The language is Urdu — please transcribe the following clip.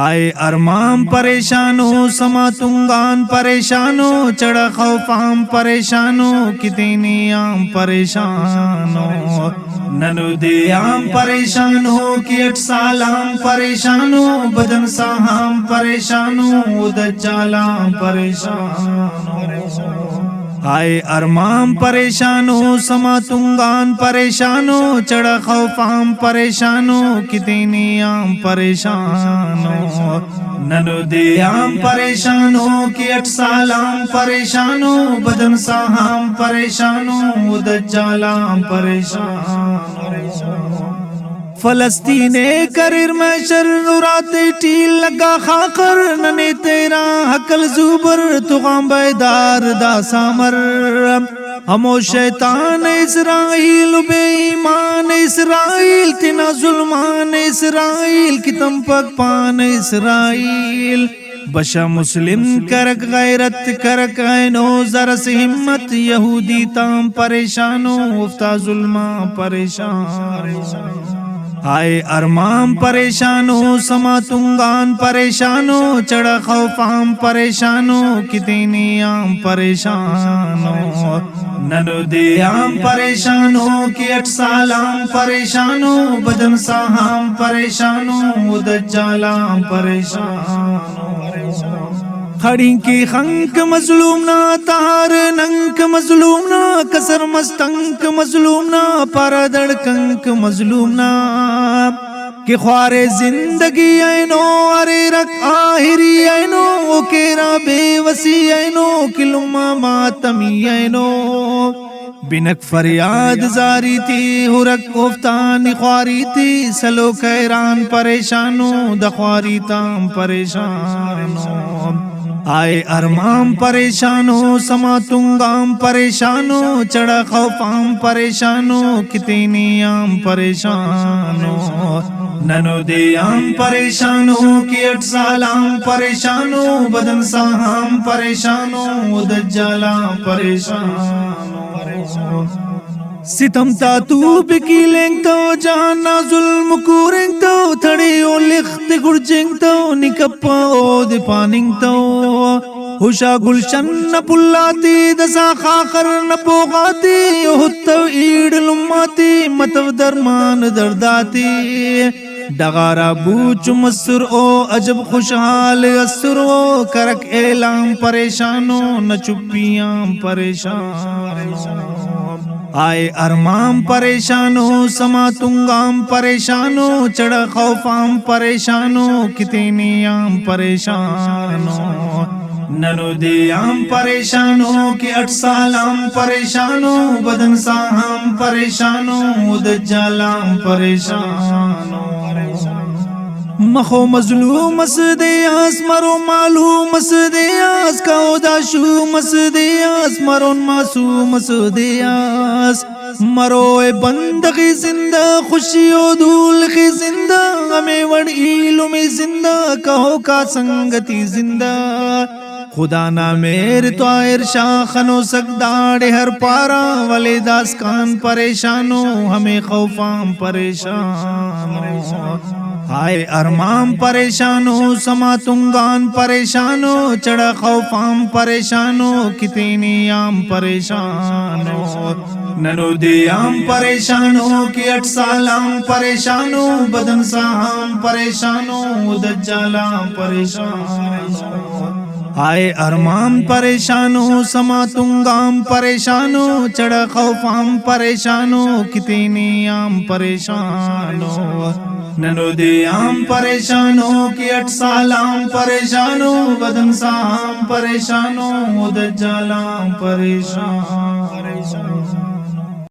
آئے ارمام پریشانو سما تنگان پریشانو چڑا خوفام پریشانو کتنی عام پریشانو ننو دے عام پریشانو کی 8 سالام پریشانو بدن ساہام پریشانو دجالام پریشانو آئے ارمام پریشانو سما تنگان پریشانو چڑا خوفام پریشانو کتنی عام پریشانو ننو دے عام پریشانو کی 8 سالام پریشانو بدن ساہام پریشانو دجالام پریشانو فلسطین کرر میں شر رات ٹیل لگا خاکر ننے تیرا حقل زوبر تو غام بیدار دا سامر ہمو شیطان اسرائیل بے ایمان اسرائیل تینا ظلمان اسرائیل کی تم پک پان اسرائیل بشا مسلم کرک غیرت کرک اینو ذرس ہمت یہودی تام پریشانو افتا ظلمان پریشانو آئے ارمام پریشانو سما تنگان پریشانو چڑا خوفام پریشانو کتنی عام پریشانو ننو دے عام پریشانو کی 8 سالام پریشانو بدن ساہام پریشانو دجالام پریشانو کھڑی کی خنک مظلوم نا تار ننک مظلوم نا کسر مستنک مظلوم نا پارا دڑکنک مظلوم نا کہ خوار زندگی اینو ارے رک آہری اینو کیرا بے وسی اینو کلمہ ماتمی اینو بنک فریاد زاری تھی ہرک افتانی خواری تھی سلو کیران پریشانو دخواری تام پریشانو آئے ارمام پریشانو سما تنگام پریشانو چڑا خوفام پریشانو کتنی عام پریشانو ننو دے عام پریشانو کی 8 سالام پریشانو بدن ساہام پریشانو دجالام پریشانو ستم تا تو بکی لینگ تو جہانا ظلم کو رنگ تو تھڑی او لخت گرجنگ تو نکپا او دی پاننگ تو خوشا گلشن نپلاتی دسا خاخر نپوغاتی ہوتو ایڈ لماتی متو درمان درداتی ڈغارا بوچ مصر او عجب خوشحال اسر او کرک اعلام پریشانو نہ چپیاں پریشانو آئے ارمام پریشانو سما تنگام پریشانو چڑا خوفام پریشانو کتنی عام پریشانو ننو دے عام پریشانو کی 8 سالام پریشانو بدن ساہام پریشانو دجالام پریشانو مخو مظلوم اسدیاس مرو معلوم اسدیاس کاو داشوم اسدیاس مرون معصوم اسدیاس مرو بندگی زندہ خوشی و دول کی زندہ ہمیں وڑ علم زندہ کہو کا سنگتی زندہ خدا نہ میر طائر شاخنو سگداڑ ہر پارا والے داس کان پریشانو ہمیں خوفام پریشانو آئے ارمام پریشانو سما تنگان پریشانو چڑا خوفام پریشانو کتنی عام پریشانو ننو دے عام پریشانو کی 8 سالام پریشانو بدن ساہام پریشانو دجالام پریشانو آئے ارمام پریشانو سما تنگام پریشانو چڑا خوفام پریشانو کتنی عام پریشانو ننو دے عام پریشانو کی 8 سالام پریشانو بدن ساہام پریشانو دجالام پریشانو